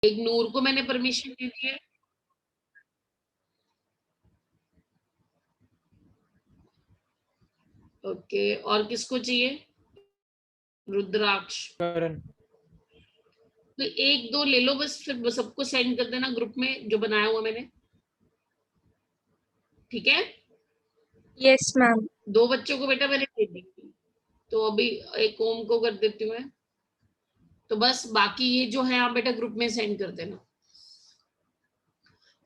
एक नूर को मैंने परमिशन दे दी है। ओके, और किसको चाहिए? रुद्राक्ष। करण। तो एक दो ले लो बस, फिर सबको सेंड कर देना ग्रुप में जो बनाया हुआ मैंने, ठीक है? Yes ma'am. 2 बच्चों को बेटा मैंने दे दी, तो अभी एक ओम को कर देती हूँ मैं। तो बस बाकी ये जो है आप बेटा ग्रुप में सेंड कर देना।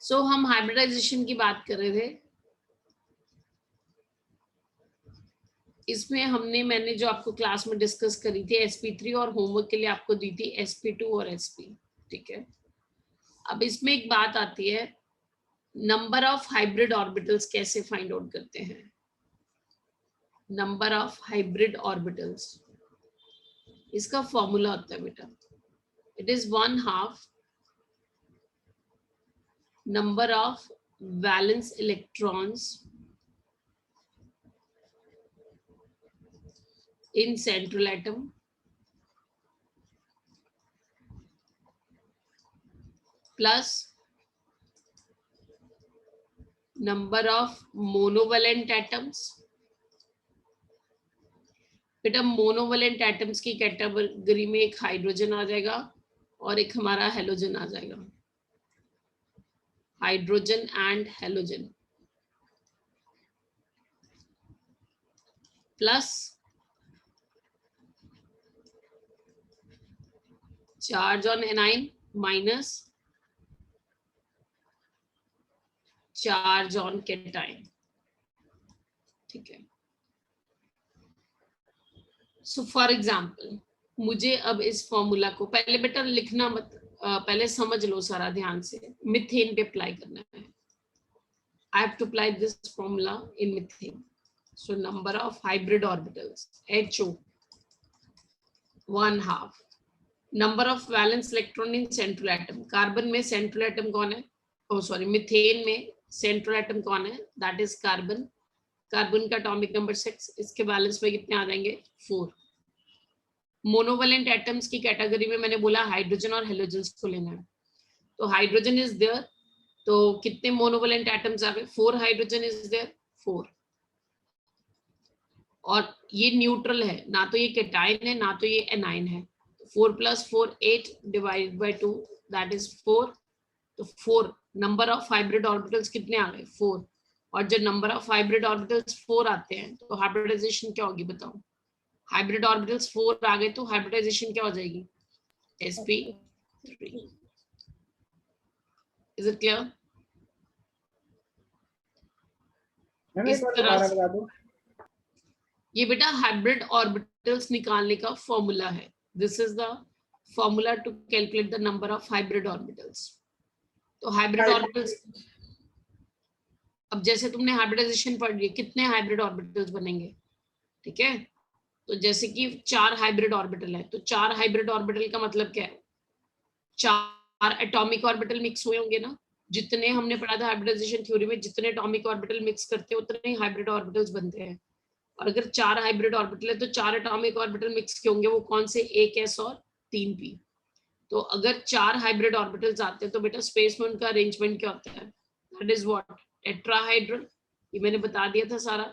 सो हम हाइब्रिडाइजेशन की बात कर रहे थे। इसमें मैंने जो आपको क्लास में डिस्कस करी थी sp3, और होमवर्क के लिए आपको दी थी sp2 और sp, ठीक है? अब इसमें एक बात आती है, नंबर ऑफ हाइब्रिड ऑर्बिटल्स कैसे फाइंड आउट करते हैं? नंबर ऑफ हाइब्रिड ऑर्बिटल्स, इसका फॉर्मूला होता है बेटा, it is 1/2 number of valence electrons in central atom plus number of monovalent atoms। बेटा मोनोवैलेंट एटम्स की कैटेगरी में एक हाइड्रोजन आ जाएगा और एक हमारा हेलोजन आ जाएगा, hydrogen and halogen, plus charge on A9 minus charge on cation, ठीक है? सो फॉर एग्जाम्पल, मुझे अब इस फॉर्मूला को पहले बेटा लिखना मत, पहले समझ लो सारा ध्यान से। मीथेन पे अप्लाई करना है, I have to apply this formula in methane. So number of hybrid orbitals, HO 1/2 number of valence electron in central atom। Carbon में central atom कौन है? मीथेन में central atom कौन है? That is carbon. कार्बन का atomic number 6, इसके balance में कितने आ जाएंगे? 4। मोनोवैलेंट एटम्स की कैटेगरी में मैंने बोला हाइड्रोजन और हेलोजन को लेना है, तो हाइड्रोजन इज देयर, तो कितने मोनोवैलेंट एटम्स आ गए? 4 हाइड्रोजन इज देयर, 4। और ये न्यूट्रल है, ना तो ये कैटाइन है ना तो ये एनाइन है। 4 + 4 8 डिवाइडेड बाय 2 दैट इज 4। तो 4 नंबर ऑफ हाइब्रिड ऑर्बिटल्स कितने आ गए? 4। और जब नंबर ऑफ हाइब्रिड ऑर्बिटल्स 4 आते हैं तो हाइब्रिडाइजेशन क्या होगी बताओ? हाइब्रिड ऑर्बिटल्स 4 आ गए तो हाइब्रिडाइजेशन क्या हो जाएगी? sp3। Is it clear? इस तरह से ये बेटा हाइब्रिड ऑर्बिटल्स निकालने का फॉर्मूला है। This is the formula to calculate the number of hybrid orbitals. तो हाइब्रिड ऑर्बिटल्स, अब जैसे तुमने हाइब्रिडाइजेशन पढ़ लिया, कितने हाइब्रिड ऑर्बिटल्स बनेंगे? ठीक है, तो जैसे कि 4 हाइब्रिड ऑर्बिटल है, तो 4 हाइब्रिड ऑर्बिटल का मतलब क्या है? 4 एटॉमिक ऑर्बिटल मिक्स हुए होंगे ना। जितने हमने पढ़ा था हाइब्रिडाइजेशन थ्योरी में, जितने एटॉमिक ऑर्बिटल मिक्स करते हैं उतने ही हाइब्रिड ऑर्बिटल्स बनते हैं। और अगर 4 हाइब्रिड ऑर्बिटल है तो 4 एटॉमिक ऑर्बिटल मिक्स के होंगे, वो कौन से? 1s और 3p। तो अगर 4 हाइब्रिड ऑर्बिटल्स आते हैं तो बेटा स्पेस में उनका अरेंजमेंट क्या होता है? That is what? टेट्राहाइड्रल। ये मैंने बता दिया था सारा,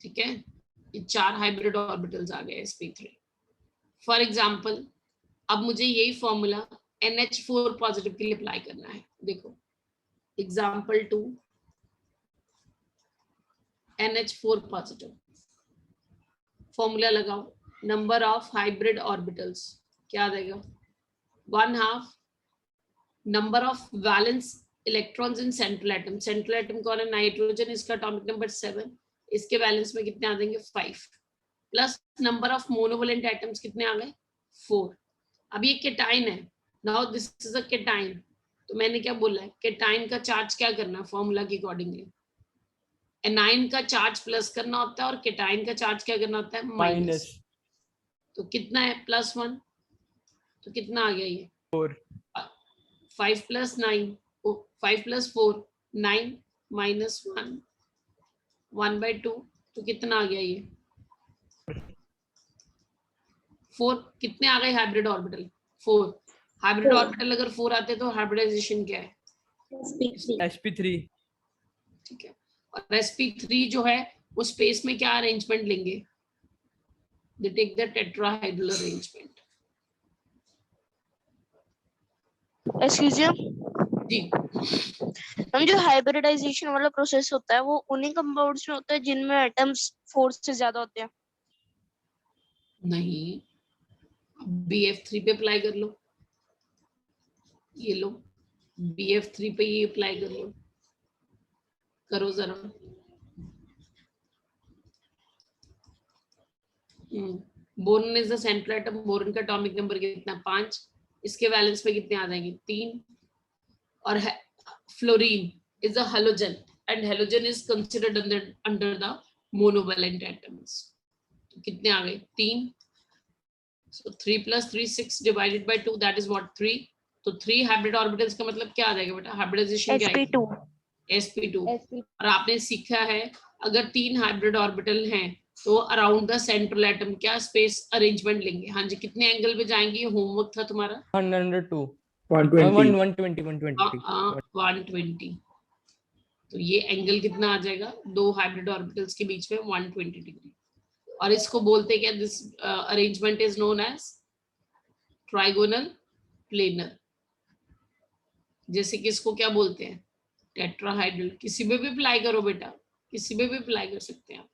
ठीक है? ये 4 हाइब्रिड ऑर्बिटल्स आ गए sp3। फॉर एग्जांपल, अब मुझे यही फॉर्मूला NH4 पॉजिटिव के लिए अप्लाई करना है। देखो एग्जांपल 2, NH4 पॉजिटिव, फॉर्मूला लगाओ, नंबर ऑफ हाइब्रिड ऑर्बिटल्स क्या देगा? 1/2 number of valence electrons in central atom. Central atom कौन है? नाइट्रोजन, इसका एटॉमिक नंबर 7, इसके बैलेंस में कितने आ जाएंगे? 5, plus number of monovalent atoms कितने आ गए? 4। अब ये केटाइन है, now this is a cation, तो मैंने क्या बोला है? केटाइन का चार्ज क्या करना है फॉर्मूला के अकॉर्डिंगली? एनाइन का चार्ज प्लस करना होता है और केटाइन का चार्ज क्या करना होता है? माइनस। तो कितना है? +1, तो कितना आ गया ये? 4। 5 + 9, 5 + 4 9 -1 1/2, तो कितना आ गया ये? 4 कितने आ गए hybrid orbital? 4 hybrid Four. Orbital अगर 4 आते तो हाइब्रिडाइजेशन क्या है? sp3 sp3 ठीक है, और sp3 जो है वो स्पेस में क्या अरेंजमेंट लेंगे? They take the tetrahedral arrangement. Excuse जी हम जो हाइब्रिडाइजेशन वाला प्रोसेस होता है वो उन्हीं कंपाउंड्स में होता है जिनमें एटम्स 4 से ज्यादा होते हैं। नहीं, BF3 पे अप्लाई कर लो, ये लो BF3 पे ये अप्लाई कर लो, करो जरा। Boron is the central atom, boron का एटॉमिक नंबर कितना? 5, इसके वैलेंस पे कितने आ जाएंगे? 3। और fluorine is a halogen and halogen is considered under the monovalent atoms. तो कितने आ गए? 3। So 3 plus 3 6 divided by 2 that is what 3। तो 3 हाइब्रिड ऑर्बिटल्स का मतलब क्या आ जाएगा बेटा? हाइब्रिडाइजेशन क्या है? sp2 sp2। और आपने सीखा है अगर 3 हाइब्रिड ऑर्बिटल हैं तो अराउंड द सेंट्रल एटम क्या स्पेस अरेंजमेंट लेंगे? हाँ जी, कितने एंगल पे जाएंगे? ये होमवर्क था तुम्हारा। 102 120 120। तो ये एंगल कितना आ जाएगा? 2 हाइब्रिड ऑर्बिटल्स के बीच में 120 डिग्री। और इसको बोलते क्या? This arrangement is known as trigonal planar. जैसे कि इसको क्या बोलते हैं? टेट्राहाइड्रल। किसी में भी अप्लाई करो बेटा, किसी में भी अप्लाई कर सकते हैं आप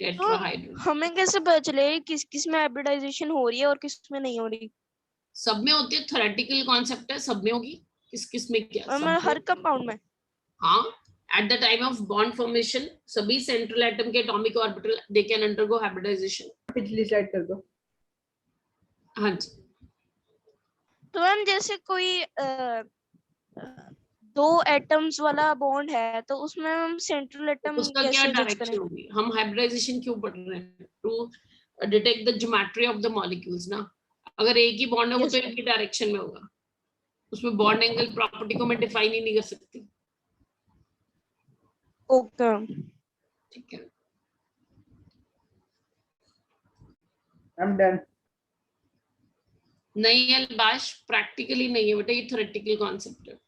टेट्राहाइड्रल। हमें कैसे पता चले किस किस में हाइब्रिडाइजेशन हो रही है और किस में नहीं हो रही? सब में होती है, थ्योरेटिकल कॉन्सेप्ट है, सब में होगी। किस किस में क्या? सब हर में। कंपाउंड में। हाँ, at the time of bond formation सभी सेंट्रल एटम के atomic orbital they can undergo hybridisation. पिछली स्लाइड कर दो। हाँ जी, तो मैम जैसे कोई 2 एटम्स वाला बॉन्ड है तो उसमें हम सेंट्रल एटम उसका क्या कैसे जज डायरेक्शन करें? होगी? हम हाइब्रिडाइजेशन क्यों पढ़ रहे हैं? To detect the geometry of the molecules ना। अगर एक ही बॉन्ड है वो Yes, तो एक ही डायरेक्शन में होगा, उसमें बॉन्ड एंगल प्रॉपर्टी को मैं डिफाइन ही नहीं कर सकती। ओके। ठीक है, I'm done. नहीं है बाश, प्रैक्टिकली नहीं है बेटा, ये थ्योरेटिकल कॉन्सेप्ट है।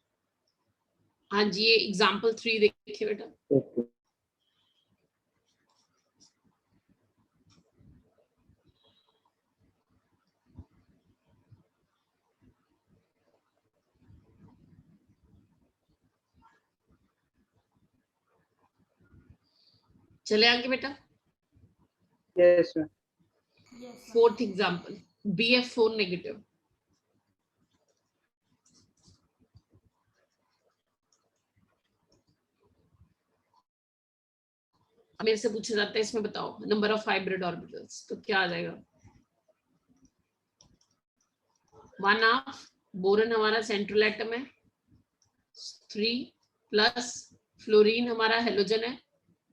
हाँ जी, ये एग्जांपल 3 देखिए बेटा। Okay. चले आगे बेटा। Yes, ma'am. 4th example BF4 negative. मेरे से पूछा जाता है इसमें बताओ नंबर ऑफ हाइब्रिड ऑर्बिटल्स, तो क्या आ जाएगा? 1/2 बोरन हमारा सेंट्रल एटम है, 3 प्लस फ्लोरीन हमारा हेलोजन है,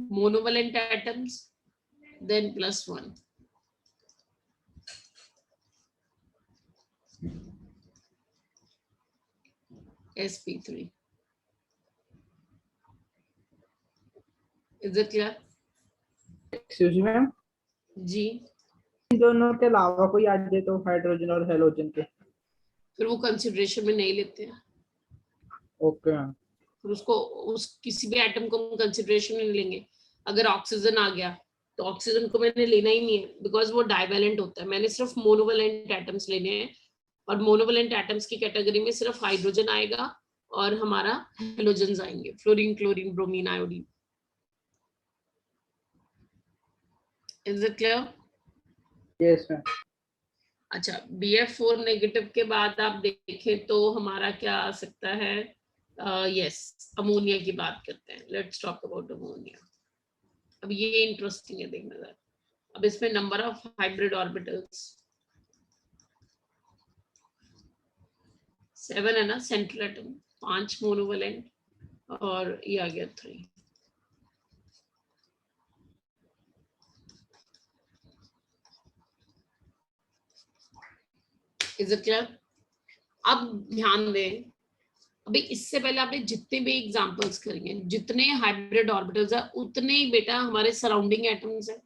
monovalent atoms, then +1। sp3। Is it clear? Excuse me, ma'am. जी, इन दोनों के अलावा कोई आ जाए तो हाइड्रोजन और हेलोजन के। फिर वो कंसिडरेशन में नहीं लेते हैं, ओके मैम। फिर उसको उस किसी भी एटम को हम कंसिडरेशन में नहीं लेंगे। अगर ऑक्सीजन आ गया तो ऑक्सीजन को मैंने लेना ही नहीं है, बिकॉज वो डाइवेलेंट होता है। मैंने सिर्फ मोनोवैलेंट एटम्स लेने हैं, और मोनोवैलेंट एटम्स की कैटेगरी में सिर्फ हाइड्रोजन आएगा और हमारा हेलोजन आएंगे, fluorine, chlorine, bromine, iodine. Is it clear? Yes ma'am. अच्छा, BF4 नेगेटिव के बाद आप देखें तो हमारा क्या आ सकता है? यस, अमोनिया की बात करते हैं। Let's talk about ammonia. अब ये इंटरेस्टिंग है, देखना जरा। अब इसमें नंबर ऑफ हाइब्रिड ऑर्बिटल्स 7 है ना, सेंट्रल एटम 5 मोनोवैलेंट, और ये आ गया 3। Is it clear? अब ध्यान दें, अभी इससे पहले आपने जितने भी एग्जांपल्स करेंगे, जितने हाइब्रिड ऑर्बिटल्स है उतने ही बेटा हमारे सराउंडिंग एटम्स है।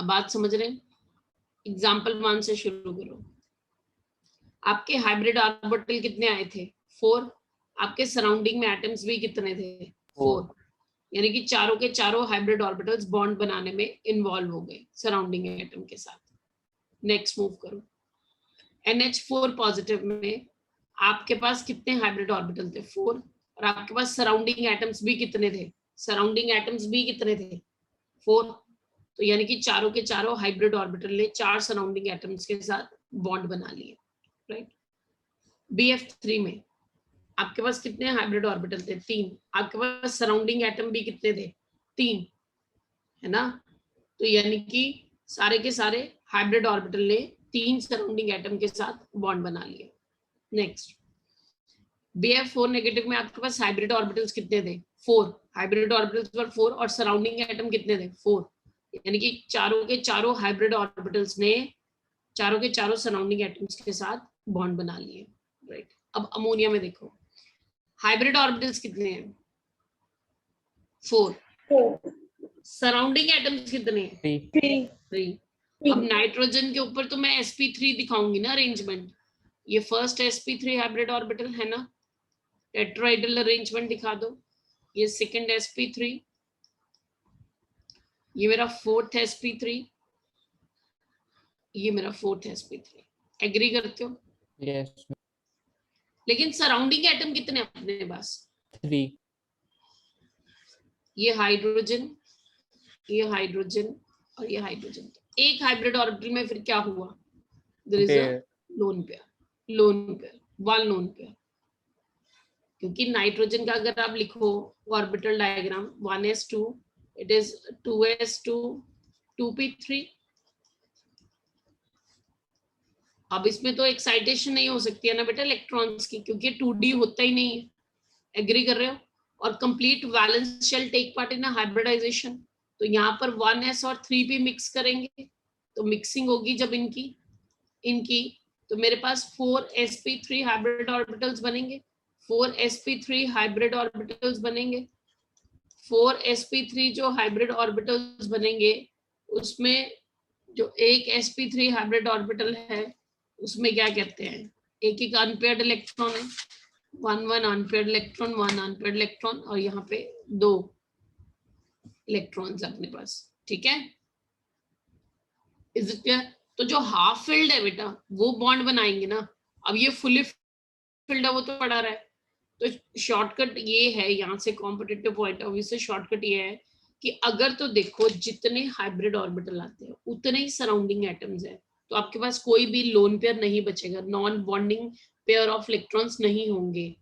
अब बात समझ रहे हैं? एग्जाम्पल 1 से शुरू करो। आपके हाइब्रिड ऑर्बिटल कितने आए थे? 4। आपके सराउंडिंग में एटम्स भी कितने थे? 4। यानी कि चारों के चारों हाइब्रिड ऑर्बिटल्स बॉन्ड बनाने में इन्वॉल्व हो गए सराउंडिंग एटम के साथ। नेक्स्ट मूव करो। NH4 पॉजिटिव में आपके पास कितने हाइब्रिड ऑर्बिटल थे? 4। और आपके पास सराउंडिंग एटम्स भी कितने थे? सराउंडिंग एटम्स भी कितने थे? 4। तो यानी कि चारों के चारों हाइब्रिड ऑर्बिटल ने 4 सराउंडिंग एटम्स के साथ बॉन्ड बना लिए, राइट। BF3 में आपके पास कितने हाइब्रिड ऑर्बिटल थे? 3। आपके पास सराउंडिंग एटम भी कितने थे? 3, है ना। तो यानी कि सारे के सारे हाइब्रिड ऑर्बिटल ने 3 सराउंडिंग एटम के साथ बॉन्ड बना लिए। नेक्स्ट, BF4 नेगेटिव में आपके पास हाइब्रिड ऑर्बिटल्स कितने थे? 4। हाइब्रिड ऑर्बिटल्स पर 4 और सराउंडिंग एटम कितने थे? 4। यानी कि चारों के चारों हाइब्रिड ऑर्बिटल्स ने चारों के चारों सराउंडिंग एटम्स के साथ बॉन्ड बना लिए, राइट। अब अमोनिया में देखो, हाइब्रिड ऑर्बिटल्स कितने हैं? 4। सराउंडिंग एटम्स कितने हैं? 3। अब नाइट्रोजन के ऊपर तो मैं sp3 दिखाऊंगी ना अरेंजमेंट। ये फर्स्ट sp3 हाइब्रिड ऑर्बिटल है ना, टेट्राहेड्रल अरेंजमेंट दिखा दो। ये सेकंड sp3, ये मेरा फोर्थ sp3, ये मेरा फोर्थ sp3। एग्री करते हो? यस। लेकिन सराउंडिंग एटम कितने अपने पास? 3। ये हाइड्रोजन, ये हाइड्रोजन और ये हाइड्रोजन। एक हाइब्रिड ऑर्बिटल में फिर क्या हुआ? There is a lone pair, lone pair, one lone pair. क्योंकि नाइट्रोजन का अगर आप लिखो orbital diagram 1s2, it is 2s2 2p3। अब इसमें तो एक्साइटेशन नहीं हो सकती है ना बेटा इलेक्ट्रॉन्स की, क्योंकि 2d होता ही नहीं है। एग्री कर रहे हो? और complete valence shell take part in hybridisation. तो यहाँ पर 1s और 3p मिक्स करेंगे, तो मिक्सिंग होगी जब इनकी तो मेरे पास 4 sp3 हाइब्रिड ऑर्बिटल्स बनेंगे। 4 sp3 हाइब्रिड ऑर्बिटल्स बनेंगे। 4 sp3 जो हाइब्रिड ऑर्बिटल्स बनेंगे उसमें जो एक sp3 हाइब्रिड ऑर्बिटल है उसमें क्या कहते हैं, एक एक अनपेयर्ड इलेक्ट्रॉन है। 1 अनपेयर्ड इलेक्ट्रॉन, 1 अनपेयर्ड इलेक्ट्रॉन, और यहाँ पे 2 इलेक्ट्रॉन्स अपने पास, ठीक है। Is it clear? तो जो हाफ फिल्ड है बेटा वो बॉन्ड बनाएंगे ना। अब ये फुली फिल्ड है वो तो पढ़ा रहा है। तो शॉर्टकट ये है यहाँ से, कॉम्पिटिटिव पॉइंट ऑफ व्यू से शॉर्टकट ये है कि अगर तो देखो जितने हाइब्रिड ऑर्बिटल आते हैं उतने ही सराउंडिंग एटम्स है, तो आपके पास कोई भी लोन पेयर नहीं बचेगा, non bonding pair of electrons नहीं होंगे।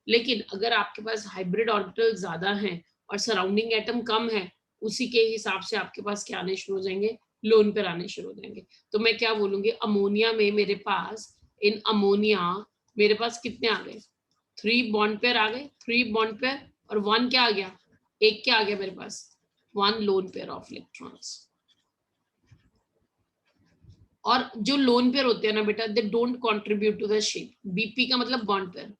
लेकिन अगर आपके पास हाइब्रिड ऑर्बिटल ज्यादा हैं और सराउंडिंग एटम कम है, उसी के हिसाब से आपके पास क्या आने शुरू हो जाएंगे, लोन पेयर आने शुरू हो जाएंगे। तो मैं क्या बोलूंगी, अमोनिया में मेरे पास, इन अमोनिया मेरे पास कितने आ गए? 3 बॉन्ड पेयर आ गए, 3 बॉन्ड पेयर, और 1 क्या आ गया, एक क्या आ गया मेरे पास, 1 लोन पेयर ऑफ इलेक्ट्रॉन्स। और जो लोन पेयर होते हैं ना बेटा, they don't contribute to the shape. BP का मतलब bond pair.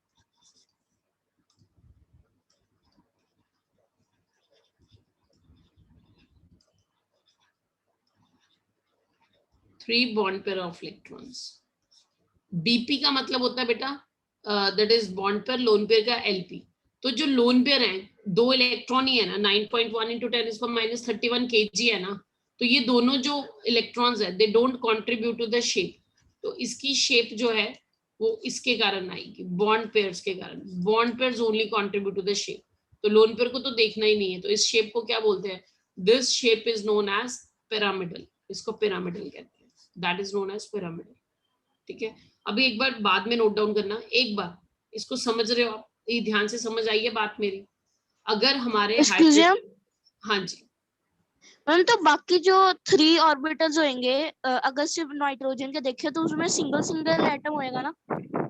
Three bond pair of electrons. BP का मतलब होता है बेटा that is bond pair, lone pair का एलपी। तो जो लोन पेयर है 2 इलेक्ट्रॉन ही है ना, 9.1 × 10⁻31 kg है ना, तो ये दोनों जो इलेक्ट्रॉन्स है they don't contribute to the shape. तो इसकी शेप जो है वो इसके कारण आएगी, बॉन्ड पेयर्स के कारण। Bond pairs only contribute to the shape. तो लोन पेयर को तो देखना ही नहीं है, तो इस शेप को क्या बोलते हैं, this shape is known as pyramidal. इसको पिरामिडल कहते हैं, that is known as pyramidal, ठीक है। अभी एक बार बाद में नोट डाउन करना, एक बार इसको समझ रहे हो आप, ये ध्यान से समझ आई है बात मेरी। अगर हमारे हाँ जी मैम, तो बाकी जो 3 ऑर्बिटल्स होंगे, अगर सिर्फ नाइट्रोजन के देखें तो उसमें सिंगल सिंगल एटम होएगा ना,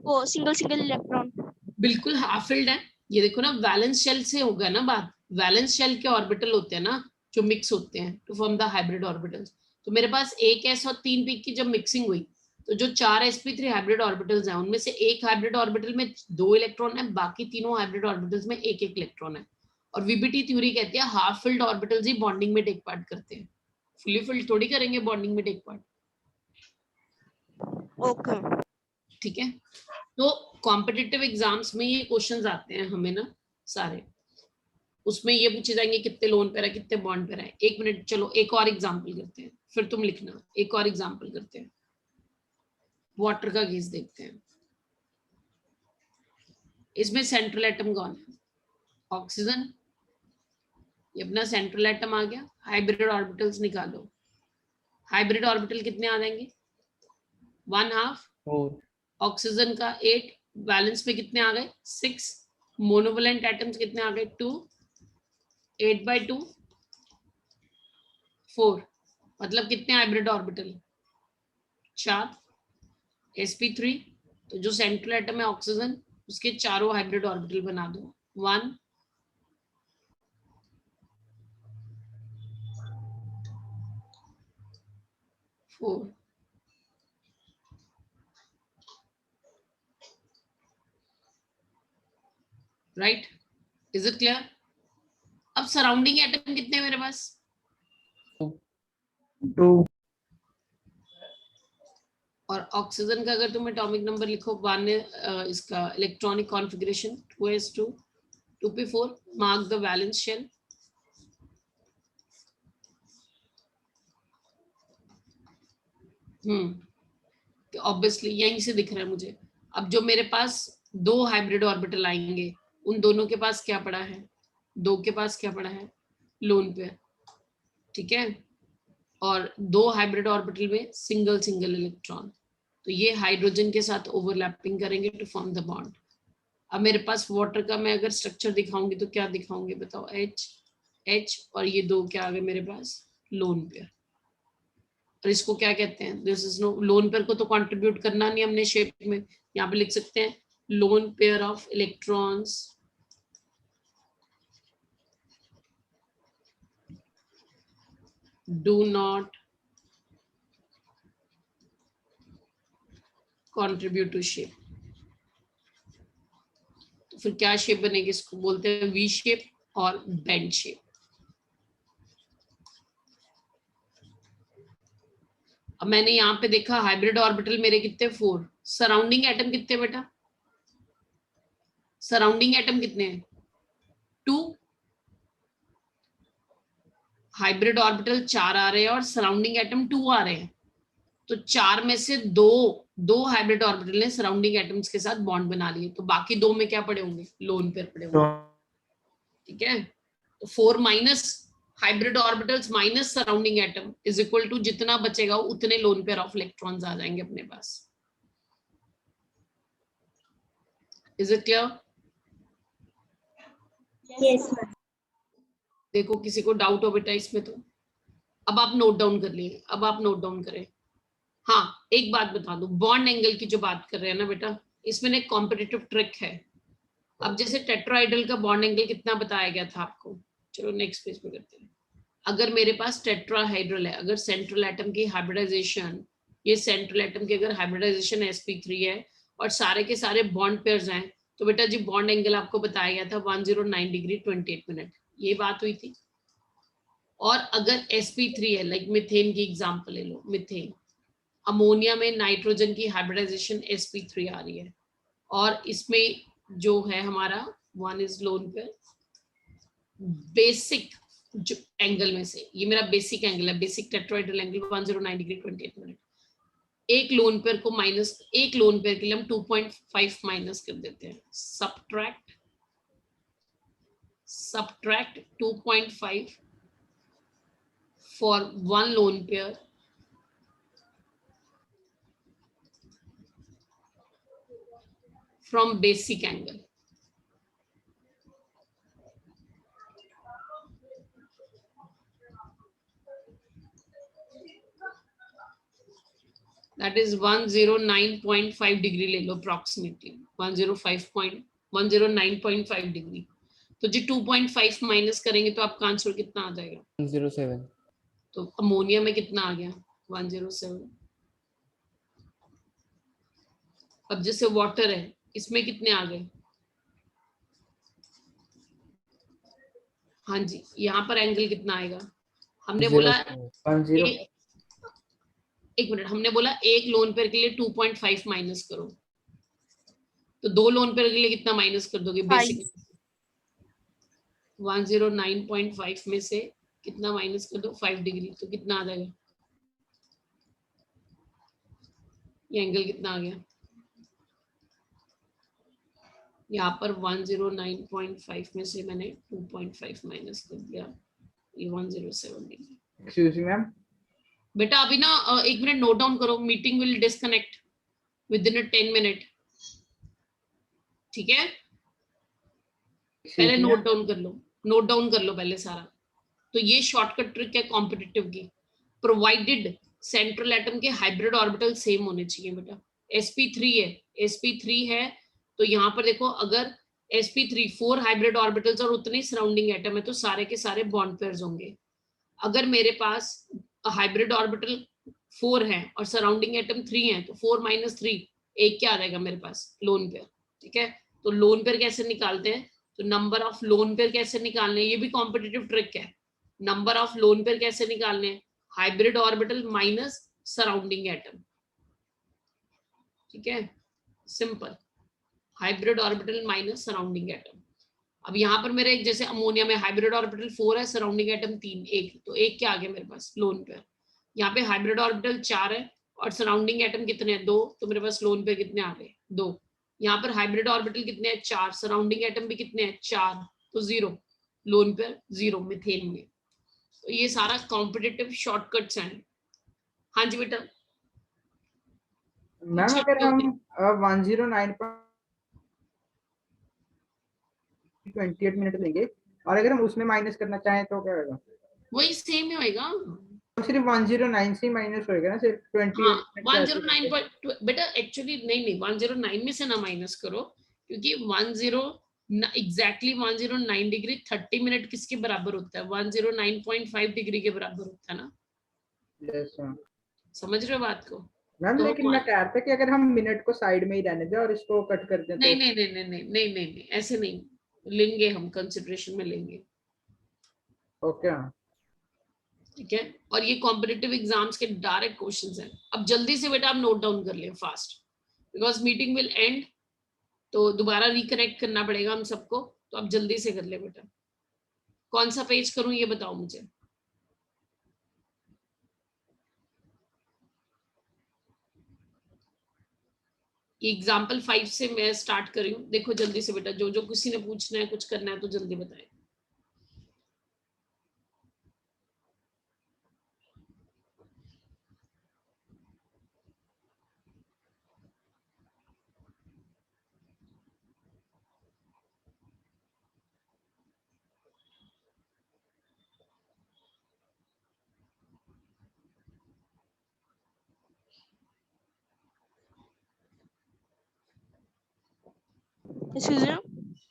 वो सिंगल सिंगल इलेक्ट्रॉन। बिल्कुल हाफ फिल्ड है। ये देखो ना, वैलेंस शेल से होगा ना बात, वैलेंस शेल के ऑर्बिटल होते हैं ना जो मिक्स होते हैं to form the hybrid orbitals. तो मेरे पास एक s और 3 p की जब मिक्सिंग हुई तो जो 4 sp3 हाइब्रिड ऑर्बिटल्स हैं उनमें से एक हाइब्रिड ऑर्बिटल में 2 इलेक्ट्रॉन है, बाकी तीनों हाइब्रिड ऑर्बिटल्स में एक एक इलेक्ट्रॉन है। और वीबीटी थ्योरी कहती है हाफ फिल्ड ऑर्बिटल्स ही बॉन्डिंग में टेक पार्ट करते हैं। फुली फिल्ड थोड़ी करेंगे बॉन्डिंग में टेक पार्ट। ओके। ठीक है, तो कॉम्पिटिटिव एग्जाम्स में ये क्वेश्चंस आते हैं हमें ना सारे, उसमें ये पूछे जाएंगे कितने लोन पे है कितने बॉन्ड पे है। एक मिनट, चलो एक और एग्जांपल करते हैं, फिर तुम लिखना। एक और एग्जांपल करते हैं, वाटर का केस देखते हैं। इसमें सेंट्रल एटम कौन है? ऑक्सीजन। ये अपना सेंट्रल एटम आ गया। हाइब्रिड ऑर्बिटल्स निकालो। हाइब्रिड ऑर्बिटल कितने आ जाएंगे? 1/2। 4 ऑक्सीजन का 8, बैलेंस पे कितने आ गए? 6। मोनोवैलेंट एटम्स कितने आ गए? 2। 8/2 4, मतलब कितने हाइब्रिड ऑर्बिटल? 4। sp3, तो जो सेंट्रल एटम है ऑक्सीजन, उसके चारों हाइब्रिड ऑर्बिटल बना दो। 1 4। Right, is it clear? अब सराउंडिंग एटम कितने हैं मेरे पास? 2। और ऑक्सीजन का अगर तुम एटॉमिक नंबर लिखो 1 है, इसका electronic configuration 2s2 2p4, mark the valence shell. तो ऑब्वियसली यहीं से दिख रहा है मुझे। अब जो मेरे पास 2 हाइब्रिड ऑर्बिटल आएंगे, उन दोनों के पास क्या पड़ा है? 2 के पास क्या पड़ा है? Lone pair. ठीक है, और 2 हाइब्रिड ऑर्बिटल में सिंगल सिंगल इलेक्ट्रॉन, तो ये हाइड्रोजन के साथ ओवरलैपिंग करेंगे टू फॉर्म द बॉन्ड। अब मेरे पास वाटर का मैं अगर स्ट्रक्चर दिखाऊंगी तो क्या दिखाऊंगी बताओ? H और ये 2 क्या आ गए मेरे पास? Lone pair. और इसको क्या कहते हैं? This is no, lone pair को तो कंट्रीब्यूट करना नहीं हमने शेप में, यहाँ पे लिख सकते हैं loan pair of electrons do not contribute to shape। तो फिर क्या शेप बनेगी? इसको बोलते हैं वी शेप और बेंड शेप। अब मैंने यहाँ पे देखा हाइब्रिड ऑर्बिटल मेरे कितने? 4। सराउंडिंग एटम कितने बेटा? सराउंडिंग एटम कितने हैं? 2। हाइब्रिड ऑर्बिटल 4 आ रहे हैं और सराउंडिंग एटम 2 आ रहे हैं, तो 4 में से दो हाइब्रिड ऑर्बिटल ने सराउंडिंग एटम्स के साथ बॉन्ड बना लिए, तो बाकी 2 में क्या पड़े होंगे? लोन पेयर पड़े होंगे। ठीक है, तो 4 minus hybrid orbitals minus surrounding atom is equal to जितना बचेगा उतने लोन पेयर ऑफ इलेक्ट्रॉन्स आ जाएंगे अपने पास। Is it clear? Yes, ma'am. देखो किसी को डाउट हो बेटा इसमें तो? अब आप नोट डाउन कर लिए, अब आप नोट डाउन करें। हाँ, एक बात बता दूं, बॉन्ड एंगल की जो बात कर रहे हैं ना बेटा, इसमें एक कॉम्पिटिटिव ट्रिक है। अब जैसे टेट्राहाइड्रल का बॉन्ड एंगल कितना बताया गया था आपको? चलो नेक्स्ट पेज पे करते हैं। अगर मेरे पास टेट्राहाइड्रल है, अगर सेंट्रल एटम की हाइब्रिडाइजेशन, ये सेंट्रल एटम की अगर हाइब्रिडाइजेशन sp3 है और सारे के सारे बॉन्ड पेयर्स हैं, तो बेटा जी बॉन्ड एंगल आपको बताया गया था 109 डिग्री 28 मिनट, ये बात हुई थी। और अगर sp3 है, लाइक मिथेन की एग्जांपल ले लो, मिथेन, अमोनिया में नाइट्रोजन की हाइब्रिडाइजेशन sp3 आ रही है, और इसमें जो है हमारा 1 इज लोन पेयर, बेसिक जो एंगल में से ये मेरा बेसिक एंगल है, basic tetrahedral angle 109 degree 28 minute. एक लोन पेयर को माइनस, एक लोन पेयर के लिए हम 2.5 माइनस कर देते हैं, subtract 2.5 for 1 lone pair from basic angle। That is 109.5 degree ले लो अप्रोक्सीमेटली, 109.5 डिग्री। तो जी 2.5 माइनस करेंगे तो आपका आंसर कितना आ जाएगा? 107। तो अमोनिया में कितना आ गया? 107। अब जैसे वाटर है, इसमें कितने आ गए? हाँ जी, यहाँ पर एंगल कितना आएगा? हमने बोला 10 एक मिनट, हमने बोला एक लोन पेयर के लिए 2.5 माइनस करो, तो 2 लोन पेयर के लिए कितना माइनस कर दोगे? बेसिक 109.5 में से कितना माइनस कर दो? 5 डिग्री, तो कितना आ जाएगा? ये एंगल कितना आ गया? यहाँ पर 109.5 में से मैंने 2.5 माइनस कर दिया, ये 107 डिग्री। एक्सक्यूज मी मैम, बेटा अभी ना 1 मिनट नोट डाउन करो, meeting will disconnect with in 10 minute, ठीक है? पहले नोट डाउन कर लो, नोट डाउन कर लो पहले सारा। तो ये शॉर्टकट ट्रिक है कॉम्पिटिटिव की, प्रोवाइडेड सेंट्रल एटम के हाइब्रिड ऑर्बिटल सेम होने चाहिए बेटा। sp3 है, sp3 है, तो यहाँ पर देखो अगर sp3 4 हाइब्रिड ऑर्बिटल्स और उतने सराउंडिंग एटम है तो सारे के सारे बॉन्ड पेयर्स होंगे। अगर मेरे पास हाइब्रिड ऑर्बिटल 4 है और सराउंडिंग एटम 3 है तो 4 - 3 एक क्या आ जाएगा मेरे पास? लोन पेयर, ठीक है? तो लोन पेयर कैसे निकालते हैं? तो नंबर ऑफ लोन पेयर कैसे निकालने हैं, ये भी कॉम्पिटिटिव ट्रिक है। नंबर ऑफ लोन पेयर कैसे निकालने हैं? Hybrid orbital minus surrounding atom, ठीक है? Simple, hybrid orbital minus surrounding atom. अब यहाँ पर मेरे जैसे अमोनिया में हाइब्रिड ऑर्बिटल 4 है, सराउंडिंग एटम 3, एक, तो एक क्या आ गया मेरे पास? Lone pair. यहाँ पे हाइब्रिड ऑर्बिटल 4 है और सराउंडिंग एटम कितने हैं? 2, तो मेरे पास लोन पेयर कितने आ गए? 2। यहाँ पर हाइब्रिड ऑर्बिटल कितने हैं? 4, सराउंडिंग एटम भी कितने हैं? 4, तो 0, लोन पेयर 0 मीथेन में। तो ये सारा कॉम्पिटिटिव शॉर्टकट्स हैं। हाँ जी बेटा। मैम अगर हम 109.28 मिनट लेंगे और अगर हम उसमें माइनस करना चाहें तो क्या होगा? वही सेम ही होएगा। तो सिर्फ 109 से माइनस होएगा ना, सिर्फ 28 हाँ, मिनट 109 बेटा एक्चुअली नहीं 109 में से ना माइनस करो, क्योंकि 10 एग्जैक्टली 109 डिग्री 30 मिनट किसके बराबर होता है? 109.5 डिग्री के बराबर होता है ना। Yes ma'am. समझ रहे हो बात को? मैम तो लेकिन मैं कह रहा था कि अगर हम मिनट को साइड में ही रहने दें और इसको कट कर दें नहीं तो नहीं नहीं नहीं नहीं नहीं नहीं नहीं, ऐसे नहीं लेंगे, हम कंसिडरेशन में लेंगे, ओके। ठीक है? और ये कॉम्पिटिटिव एग्जाम्स के डायरेक्ट क्वेश्चंस हैं। अब जल्दी से बेटा आप नोट डाउन कर लें fast, because meeting will and, तो दोबारा रिकनेक्ट करना पड़ेगा हम सबको, तो आप जल्दी से कर ले बेटा। कौन सा पेज करूं ये बताओ मुझे। एग्जाम्पल 5 से मैं स्टार्ट कर रही हूँ, देखो जल्दी से बेटा, जो जो किसी ने पूछना है कुछ करना है तो जल्दी बताएं।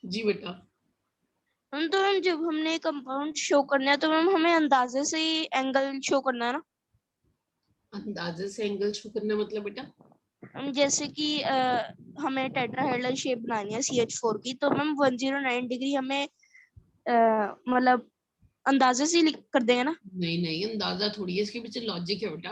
जी बेटा। हम तो मैम जब हमने कंपाउंड शो करना है तो मैम हमें अंदाजे से ही एंगल शो करना है ना। अंदाजे से एंगल शो करना मतलब बेटा? हम जैसे कि हमें टेट्राहेड्रल शेप बनानी है CH4 की, तो मैम 109 डिग्री हमें मतलब अंदाजे से ही कर देंगे ना। नहीं नहीं, अंदाजा थोड़ी है, इसके पीछे लॉजिक है बेटा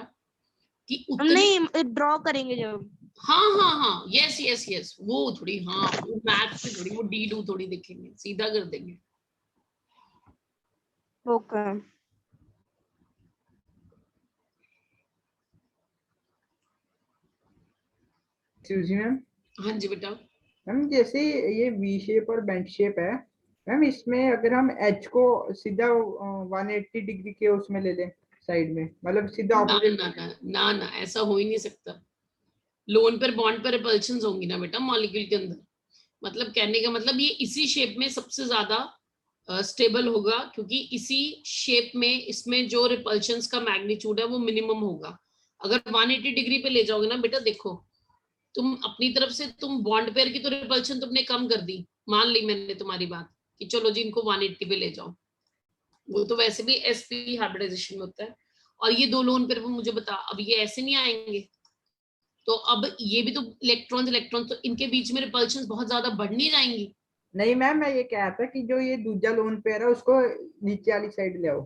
कि हम उतने। नहीं ड्रॉ करेंगे जब। हाँ हाँ हाँ, यस यस यस, वो थोड़ी, हाँ वो मैथ में थोड़ी, वो डी डू थोड़ी देखेंगे, सीधा कर देंगे। ओके। Excuse me ma'am. हाँ जी बेटा। मैम जैसे ये वी शेप और बेंट शेप है मैम, इसमें अगर हम एच को सीधा 180 डिग्री के उसमें ले लें साइड में, मतलब सीधा ना ऑपोजिट। ना ना ना ना, ऐसा हो ही नहीं सकता। लोन पर बॉन्ड पर रिपल्शंस होंगी ना बेटा मॉलिक्यूल के अंदर, मतलब कहने का मतलब ये इसी शेप में सबसे ज्यादा स्टेबल होगा, क्योंकि इसी शेप में इसमें जो रिपल्शंस का मैग्नीट्यूड है वो मिनिमम होगा। अगर 180 डिग्री पे ले जाओगे ना बेटा, देखो तुम अपनी तरफ से तुम बॉन्ड पेयर की तो रिपल्शन तुमने कम कर दी, मान ली मैंने तुम्हारी बात कि चलो जी इनको 180 पे ले जाओ, वो तो वैसे भी sp हाइब्रिडाइजेशन में होता है। और ये 2 लोन पेयर वो मुझे बता, अब ये ऐसे नहीं आएंगे, तो अब ये भी तो इलेक्ट्रॉन तो इनके बीच में रिपल्शन बहुत ज्यादा बढ़ नहीं जाएंगी। नहीं मैम, मैं ये कह रहा था कि जो ये दूसरा लोन पेयर है उसको नीचे वाली साइड ले आओ।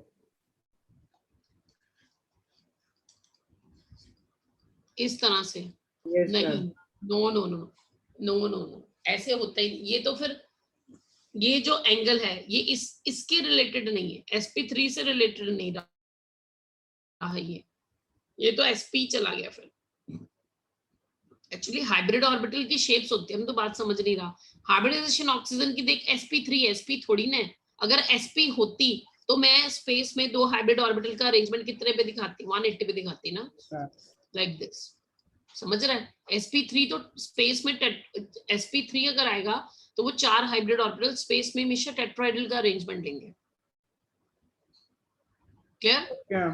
इस तरह से Yes, नहीं, ma'am. No no no no no no, ऐसे होता ही ये तो फिर ये जो एंगल है ये इसके रिलेटेड नहीं है, sp3 से रिलेटेड नहीं रहा है ये तो sp चला गया फिर। एक्चुअली हाइब्रिड ऑर्बिटल की शेप्स होती है, हम तो बात समझ नहीं रहा। हाइब्रिडाइजेशन ऑक्सीजन की देख sp3 sp थोड़ी ना है, अगर sp होती तो मैं स्पेस में दो हाइब्रिड ऑर्बिटल का अरेंजमेंट कितने पे दिखाती, 180 पे दिखाती ना, लाइक दिस, समझ रहा है। sp3 तो स्पेस में sp3 अगर आएगा तो वो 4 हाइब्रिड ऑर्बिटल स्पेस में हमेशा टेट्राहेड्रल का अरेंजमेंट लेंगे। क्लियर? क्या?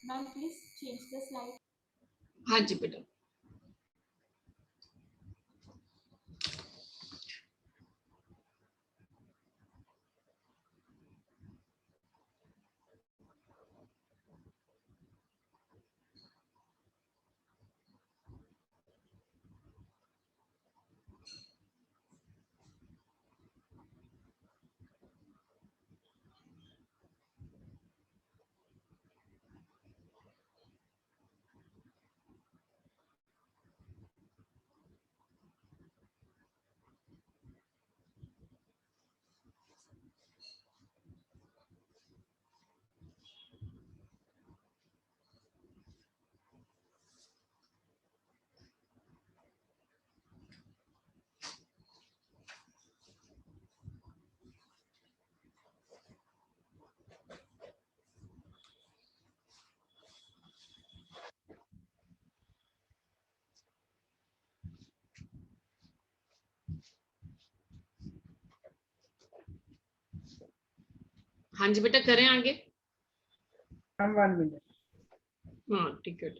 Ma'am, please change the slide. हाँ जी बेटा। हाँ जी बेटा, करें आगे? Ma'am, 1 minute. हाँ ठीक है।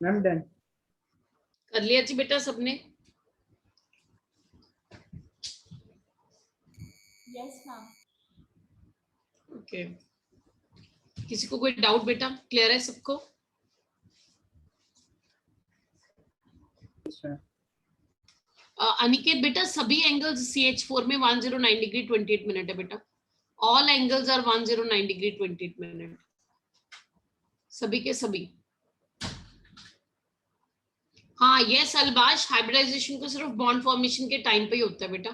Ma'am, done. कर लिया जी बेटा सबने? Yes, ma'am. ओके, किसी को कोई डाउट बेटा? क्लियर है सबको? Yes, ma'am. अनिकेत बेटा, सभी एंगल्स CH4 में 109 डिग्री 28 मिनट है बेटा। All angles are 109 degree 28 minute, सभी के सभी। हाँ यस अलबाश, हाइब्रिडाइजेशन को सिर्फ बॉन्ड फॉर्मेशन के टाइम पे ही होता है बेटा,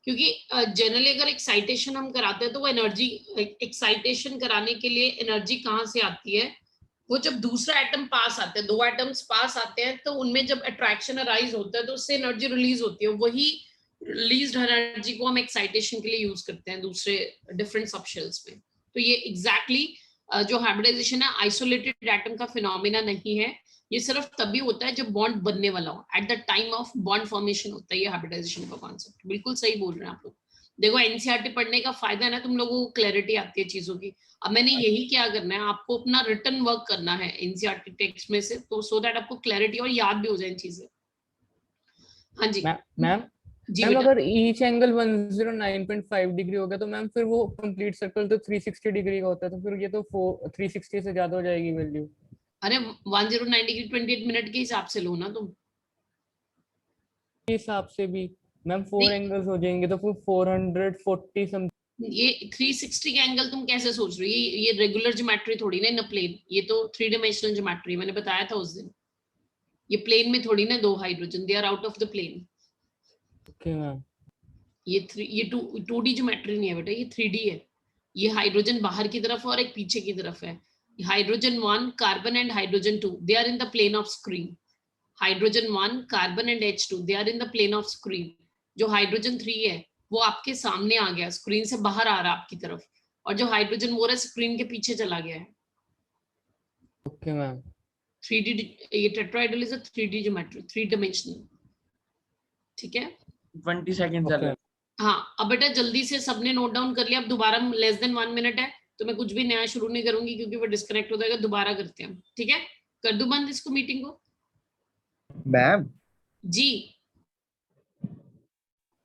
क्योंकि जनरली अगर एक्साइटेशन हम कराते हैं तो वो एनर्जी, एक्साइटेशन कराने के लिए एनर्जी कहाँ से आती है, वो जब दूसरा एटम पास आते हैं, दो एटम्स पास आते हैं तो उनमें जब अट्रैक्शन अराइज होता है तो उससे एनर्जी रिलीज होती है, वही रिलीज्ड एनर्जी को हम एक्साइटेशन के लिए यूज करते हैं दूसरे डिफरेंट सबशेल्स में। तो ये एग्जैक्टली जो हाइब्रिडाइजेशन है आइसोलेटेड एटम का फिनोमेना नहीं है, ये सिर्फ तभी होता है जब बॉन्ड बनने वाला हो, eight the time of bond formation होता है ये हाइब्रिडाइजेशन का कॉन्सेप्ट। बिल्कुल सही बोल रहे हैं आप लोग। देखो एनसीईआरटी पढ़ने का फायदा है ना, तुम लोगों को क्लैरिटी आती है चीजों की। अब मैंने यही क्या करना है, आपको अपना रिटर्न वर्क करना है एनसीईआरटी टेक्स्ट में से, तो सो दैट आपको क्लैरिटी और याद भी हो जाए चीजें। हाँ जी मैम जी मैम, बेटा। अगर ईच एंगल 109.5 डिग्री हो गया तो मैम फिर वो कंप्लीट सर्कल तो 360 डिग्री का होता है, तो फिर ये तो 360 से ज्यादा हो जाएगी वैल्यू। अरे 109 डिग्री 28 मिनट के हिसाब से लो ना तुम, हिसाब से भी मैम 4 नहीं। एंगल्स हो जाएंगे तो फिर 440 समथिंग। ये 360 का एंगल तुम कैसे सोच रहे हो, ये रेगुलर ज्योमेट्री थोड़ी ना इन प्लेन, ये तो 3 डायमेंशनल ज्योमेट्री, मैंने बताया था उस दिन। ये प्लेन में थोड़ी ना दो hydrogen, they are out of the plane. Okay ma'am. ये 2D ज्योमेट्री नहीं है बेटा, ये 3D है। ये हाइड्रोजन बाहर की तरफ और एक पीछे की तरफ है। Hydrogen 1 carbon and hydrogen 2 they are in the plane of screen. Hydrogen 1 carbon and H2 they are in the plane of screen. जो हाइड्रोजन 3 है वो आपके सामने आ गया, स्क्रीन से बाहर आ रहा आपकी तरफ, और जो हाइड्रोजन 4 है स्क्रीन के पीछे चला गया है। Okay ma'am. 3D, ये tetrahedral is a 3D geometry, 3 dimensional. ठीक है, 20 सेकंड चल रहा है। हाँ, अब बेटा जल्दी से सबने नोट डाउन कर लिया। अब दोबारा लेस देन 1 मिनट है तो मैं कुछ भी नया शुरू नहीं करूंगी क्योंकि वो डिस्कनेक्ट हो जाएगा। दोबारा करते हैं हम, ठीक है? कर दूं बंद इसको, मीटिंग को? मैम जी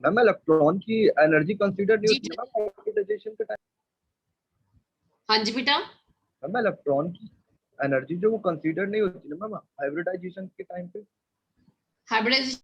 मैम इलेक्ट्रॉन की एनर्जी कंसीडर नहीं जी, होती ना मैम हाइब्रिडाइजेशन के टाइम? हाँ जी बेटा। मैम इलेक्ट्रॉन की एनर्जी जो वो कंसीडर नहीं होती ना मैम हाइब्रिडाइजेशन के टाइम पे? हाइब्रिडाइजेशन